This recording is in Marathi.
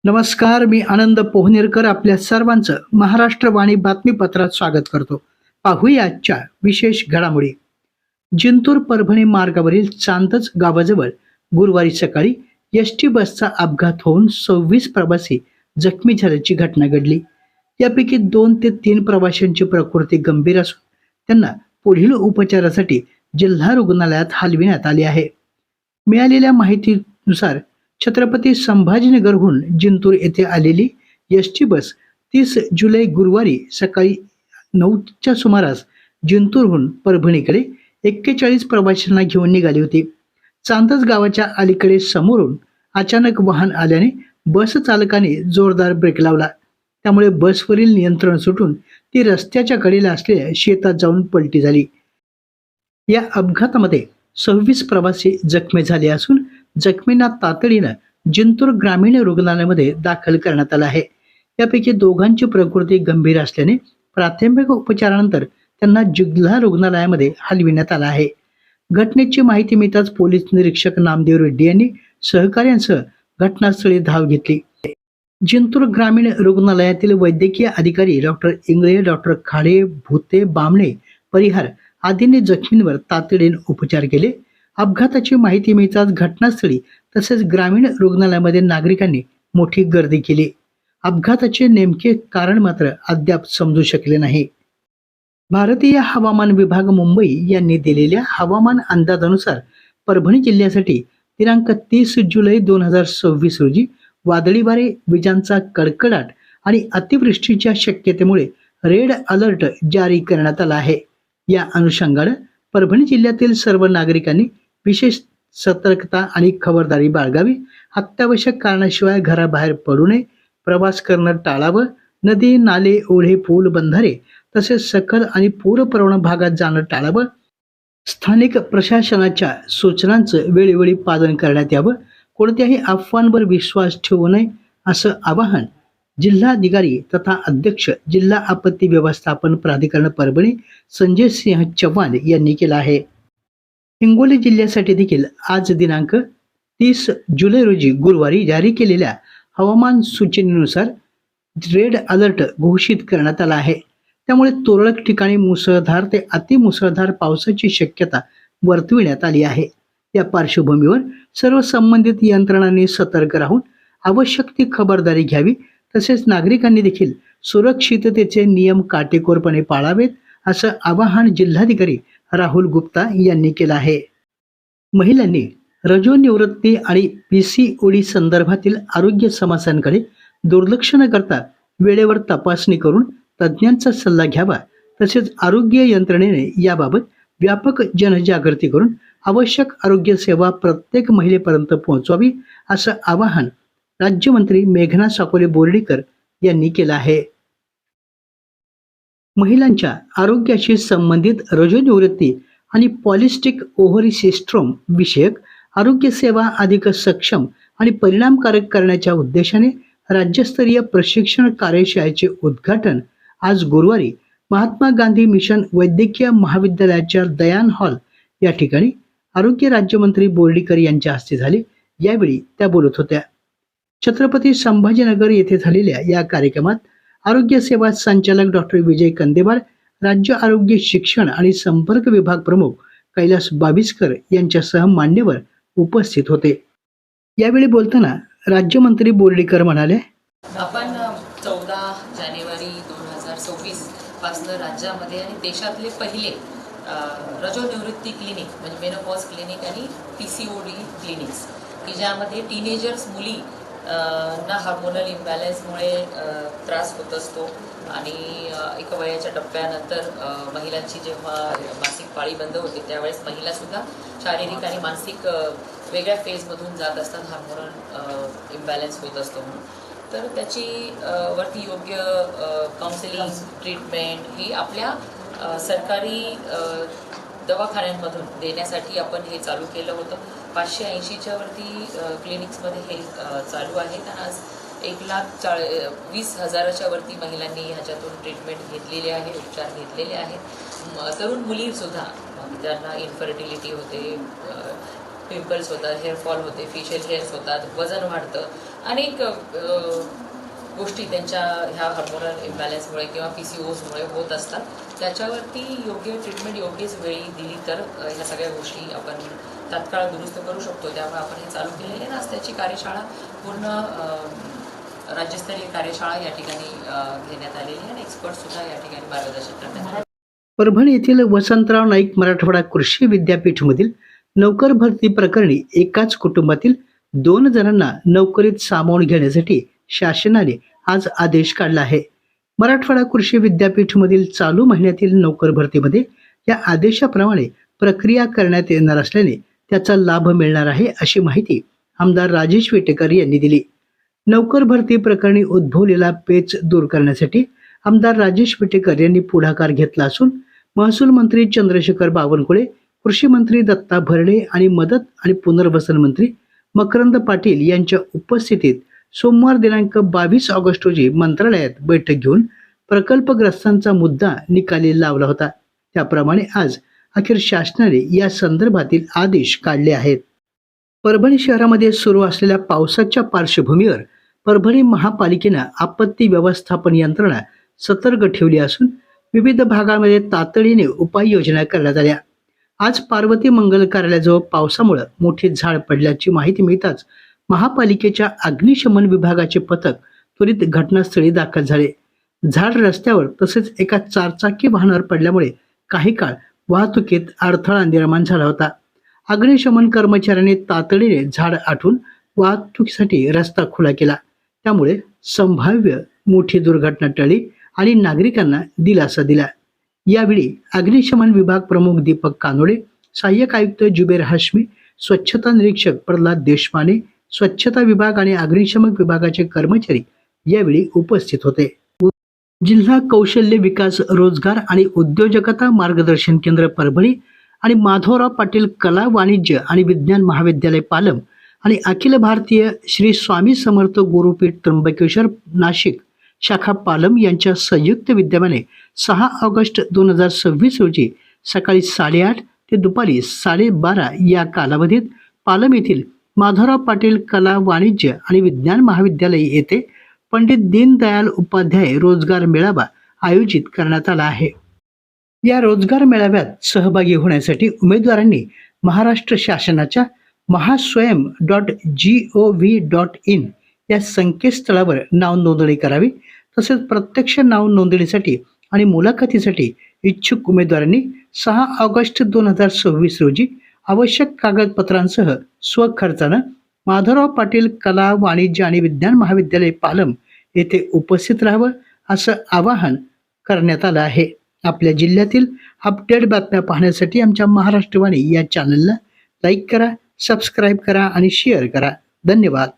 नमस्कार, मी आनंद पोहनेरकर आपल्या सर्वांचं महाराष्ट्रवाणी बातमीपत्रात स्वागत करतो. पाहूया आजच्या विशेष घडामोडी. जिंतूर परभणी मार्गावरील चांदच गावाजवळ गुरुवारी सकाळी एसटी बसचा अपघात होऊन 26 प्रवासी जखमी झाल्याची घटना घडली. यापैकी 2 ते 3 प्रवाशांची प्रकृती गंभीर असून त्यांना पुढील उपचारासाठी जिल्हा रुग्णालयात हलविण्यात आले आहे. मिळालेल्या माहितीनुसार छत्रपती संभाजीनगरहून जिंतूर येथे आलेली एसटी बस 30 जुलै गुरुवारी सकाळी 9च्या सुमारास जिंतूरहून परभणीकडे 41 प्रवाशांना घेऊन निघाली होती. चांदस गावाच्या अलीकडे समोरून अचानक वाहन आल्याने बस चालकाने जोरदार ब्रेक लावला. त्यामुळे बसवरील नियंत्रण सुटून ती रस्त्याच्या कडेला असलेल्या शेतात जाऊन पलटी झाली. या अपघातामध्ये 26 प्रवासी जखमी झाले असून जखमींना तातडीनं जिंतूर ग्रामीण रुग्णालयामध्ये दाखल करण्यात आलं आहे. यापैकी दोघांची प्रकृती गंभीर असल्याने प्राथमिक उपचारानंतर त्यांना जिल्हा रुग्णालयामध्ये हलविण्यात आलं आहे. घटनेची माहिती मिळताच पोलीस निरीक्षक नामदेव रेड्डी यांनी सहकाऱ्यांसह घटनास्थळी धाव घेतली. जिंतूर ग्रामीण रुग्णालयातील वैद्यकीय अधिकारी डॉक्टर इंगळे, डॉक्टर खाडे, भूते, बामणे, परिहार आदींनी जखमींवर तातडीने उपचार केले. अपघाताची माहिती मिळताच घटनास्थळी तसेच ग्रामीण रुग्णालयामध्ये नागरिकांनी मोठी गर्दी केली. अपघाताचे नेमके कारण मात्र अद्याप समजू शकले नाही. भारतीय हवामान विभाग मुंबई यांनी दिलेल्या हवामान अंदाजानुसार परभणी जिल्ह्यासाठी दिनांक 30 जुलै 2026 रोजी वादळी वारे, विजांचा कडकडाट आणि अतिवृष्टीच्या शक्यतेमुळे रेड अलर्ट जारी करण्यात आला आहे. या अनुषंगाने परभणी जिल्ह्यातील सर्व नागरिकांनी विशेष सतर्कता आणि खबरदारी बाळगावी. अत्यावश्यक कारणाशिवाय घराबाहेर पडू नये. प्रवास करणं टाळावं. नदी, नाले, ओढे, पूल, बंधारे तसेच सखल आणि पूरप्रवण भागात जाणं टाळावं. स्थानिक प्रशासनाच्या सूचनांचं वेळोवेळी पालन करण्यात यावं. कोणत्याही अफवांवर विश्वास ठेवू नये असं आवाहन जिल्हाधिकारी तथा अध्यक्ष जिल्हा आपत्ती व्यवस्थापन प्राधिकरण परभणी संजय सिंह चव्हाण यांनी केलं आहे. हिंगोली जिल्ह्यासाठी देखील आज दिनांक 30 जुलै रोजी गुरुवारी जारी केलेल्या हवामान सूचनेनुसार रेड अलर्ट घोषित करण्यात आला आहे. त्यामुळे तुरळक ठिकाणी मुसळधार ते अतिमुसळधार पावसाची शक्यता वर्तविण्यात आली आहे. या पार्श्वभूमीवर सर्व संबंधित यंत्रणांनी सतर्क राहून आवश्यक ती खबरदारी घ्यावी. तसेच नागरिकांनी देखील सुरक्षिततेचे नियम काटेकोरपणे पाळावेत असं आवाहन जिल्हाधिकारी राहुल गुप्ता यांनी केलं आहे. महिलांनी रजोनिवृत्ती आणि PCOD संदर्भातील आरोग्य समस्यांकडे दुर्लक्ष न करता वेळेवर तपासणी करून तज्ज्ञांचा सल्ला घ्यावा. तसेच आरोग्य यंत्रणेने याबाबत व्यापक जनजागृती करून आवश्यक आरोग्य सेवा प्रत्येक महिलेपर्यंत पोहोचवावी असं आवाहन राज्यमंत्री मेघना साकोले बोर्डीकर यांनी केलं आहे. महिलांच्या आरोग्याशी संबंधित रजोनिवृत्ती आणि पॉलिस्टिक ओव्हरी सिस्ट्रोम विषयक आरोग्य सेवा अधिक सक्षम आणि परिणामकारक करण्याच्या उद्देशाने राज्यस्तरीय प्रशिक्षण कार्यशाळेचे उद्घाटन आज गुरुवारी महात्मा गांधी मिशन वैद्यकीय महाविद्यालयाच्या दयान हॉल या ठिकाणी आरोग्य राज्यमंत्री बोर्डीकर यांच्या हस्ते झाले. यावेळी त्या बोलत होत्या. छत्रपती संभाजीनगर येथे झालेल्या या कार्यक्रमात आरोग्य सेवा संचालक डॉक्टर विजय कंदेवाड, राज्य आरोग्य शिक्षण आणि संपर्क विभाग प्रमुख कैलास बाविस्कर यांच्यासह मान्यवर उपस्थित होते. यावेळी बोलताना राज्यमंत्री बोर्डीकर म्हणाले, आपण 14 जानेवारी 2026 पासून राज्यामध्ये आणि देशातले पहिले रजोनिवृत्ती क्लिनिक म्हणजे मेनोपॉज क्लिनिक आणि PCOD क्लिनिक्स की ज्यामध्ये टीनेजर्स मुली ना हार्मोनल इम्बॅलन्समुळे त्रास होत असतो आणि एका वयाच्या टप्प्यानंतर महिलांची जेव्हा मासिक पाळी बंद होते त्यावेळेस महिलासुद्धा शारीरिक आणि मानसिक वेगळ्या फेजमधून जात असतात हार्मोनल इम्बॅलन्स होत असतो म्हणून. तर त्याची वरती योग्य काउन्सिलिंग ट्रीटमेंट ही आपल्या सरकारी दवाखान्यांमधून देण्यासाठी आपण हे चालू केलं होतं. 580च्या वरती क्लिनिक्समध्ये हे चालू आहेत आणि आज 1,20,000च्या वरती महिलांनी ह्याच्यातून ट्रीटमेंट घेतलेली आहे, उपचार घेतलेले आहेत. तरुण मुलीसुद्धा ज्यांना इन्फर्टिलिटी होते, पिंपल्स होतात, हेअरफॉल होते, फेशियल हेअर्स होतात, वजन वाढतं, अनेक गोष्टी त्यांच्या ह्या हार्मोनल इम्बॅलन्समुळे किंवा PCOSमुळे होत असतात. त्याच्यावरती योग्य ट्रीटमेंट योग्यच वेळी दिली तर ह्या सगळ्या गोष्टी आपण तात्काळ दुरुस्त करू शकतो. त्यामुळे आपण हे चालू केलेले ना, त्याची कार्यशाळा पूर्ण राज्यस्तरीय कार्यशाळा या ठिकाणी घेण्यात आलेली आहे आणि एक्सपर्टसुद्धा या ठिकाणी मार्गदर्शन करण्यात आले. परभणी येथील वसंतराव नाईक मराठवाडा कृषी विद्यापीठमधील नोकर भरती प्रकरणी एकाच कुटुंबातील 2 जणांना नोकरीत सामावून घेण्यासाठी शासनाने आज आदेश काढला आहे. मराठवाडा कृषी विद्यापीठमधील चालू महिन्यातील नोकर भरतीमध्ये या आदेशाप्रमाणे प्रक्रिया करण्यात येणार असल्याने त्याचा लाभ मिळणार आहे, अशी माहिती आमदार राजेश विटेकर यांनी दिली. नोकर भरती प्रकरणी उद्भवलेला पेच दूर करण्यासाठी आमदार राजेश विटेकर यांनी पुढाकार घेतला असून महसूल मंत्री चंद्रशेखर बावनकुळे, कृषी मंत्री दत्ता भरणे आणि मदत आणि पुनर्वसन मंत्री मकरंद पाटील यांच्या उपस्थितीत सोमवार दिनांक 22 ऑगस्ट रोजी मंत्रालयात बैठक घेऊन प्रकल्पग्रस्तांचा मुद्दा निकाली लावला होता. त्याप्रमाणे आज अखेर शासनाने या संदर्भातील आदेश काढले आहेत. परभणी शहरामध्ये सुरू असलेल्या पावसाच्या पार्श्वभूमीवर परभणी महापालिकेनं आपत्ती व्यवस्थापन यंत्रणा सतर्क ठेवली असून विविध भागांमध्ये तातडीने उपाययोजना करण्यात आल्या. आज पार्वती मंगल कार्यालयाजवळ पावसामुळे मोठे झाड पडल्याची माहिती मिळताच महापालिकेच्या अग्निशमन विभागाचे पथक त्वरित घटनास्थळी दाखल झाले. झाड रस्त्यावर तसेच एका 4चाकी वाहनावर पडल्यामुळे काही काळ वाहतुकीत अडथळा निर्माण झाला होता. अग्निशमन कर्मचाऱ्यांनी तातडीने झाड आटून वाहतुकीसाठी रस्ता खुला केला. त्यामुळे संभाव्य मोठी दुर्घटना टळली आणि नागरिकांना दिलासा दिला. यावेळी अग्निशमन विभाग प्रमुख दीपक कानोडे, सहाय्यक आयुक्त जुबेर हाशमी, स्वच्छता निरीक्षक प्रल्हाद देशमाने, स्वच्छता विभाग आणि अग्निशमन विभागाचे कर्मचारी यावेळी उपस्थित होते. जिल्हा कौशल्य विकास, रोजगार आणि उद्योजकता मार्गदर्शन केंद्र परभणी आणि माधवराव पाटील कला, वाणिज्य आणि विज्ञान महाविद्यालय पालम आणि अखिल भारतीय श्री स्वामी समर्थ गुरुपीठ त्र्यंबकेश्वर नाशिक शाखा पालम यांच्या संयुक्त विद्यमाने 6 ऑगस्ट 2026 रोजी सकाळी 8:30 ते दुपारी 12:30 या कालावधीत पालम येथील माधवराव पाटील कला, वाणिज्य आणि विज्ञान महाविद्यालय येथे पंडित दीनदयाल उपाध्याय रोजगार मेळावा आयोजित करण्यात आला आहे. या रोजगार मेळाव्यात सहभागी होण्यासाठी उमेदवारांनी महाराष्ट्र शासनाच्या mahaswayam.gov.in या संकेतस्थळावर नाव नोंदणी करावी. तसेच प्रत्यक्ष नाव नोंदणीसाठी आणि मुलाखतीसाठी इच्छुक उमेदवारांनी 6 ऑगस्ट 2026 रोजी आवश्यक कागदपत्रांसह स्वखर्चानं माधवराव पाटील कला, वाणिज्य आणि विज्ञान महाविद्यालय पालम येथे उपस्थित राहावं, असं आवाहन करण्यात आलं आहे. आपल्या जिल्ह्यातील अपडेट बातम्या पाहण्यासाठी आमच्या महाराष्ट्रवाणी या चॅनलला लाईक करा, सबस्क्राईब करा आणि शेअर करा. धन्यवाद.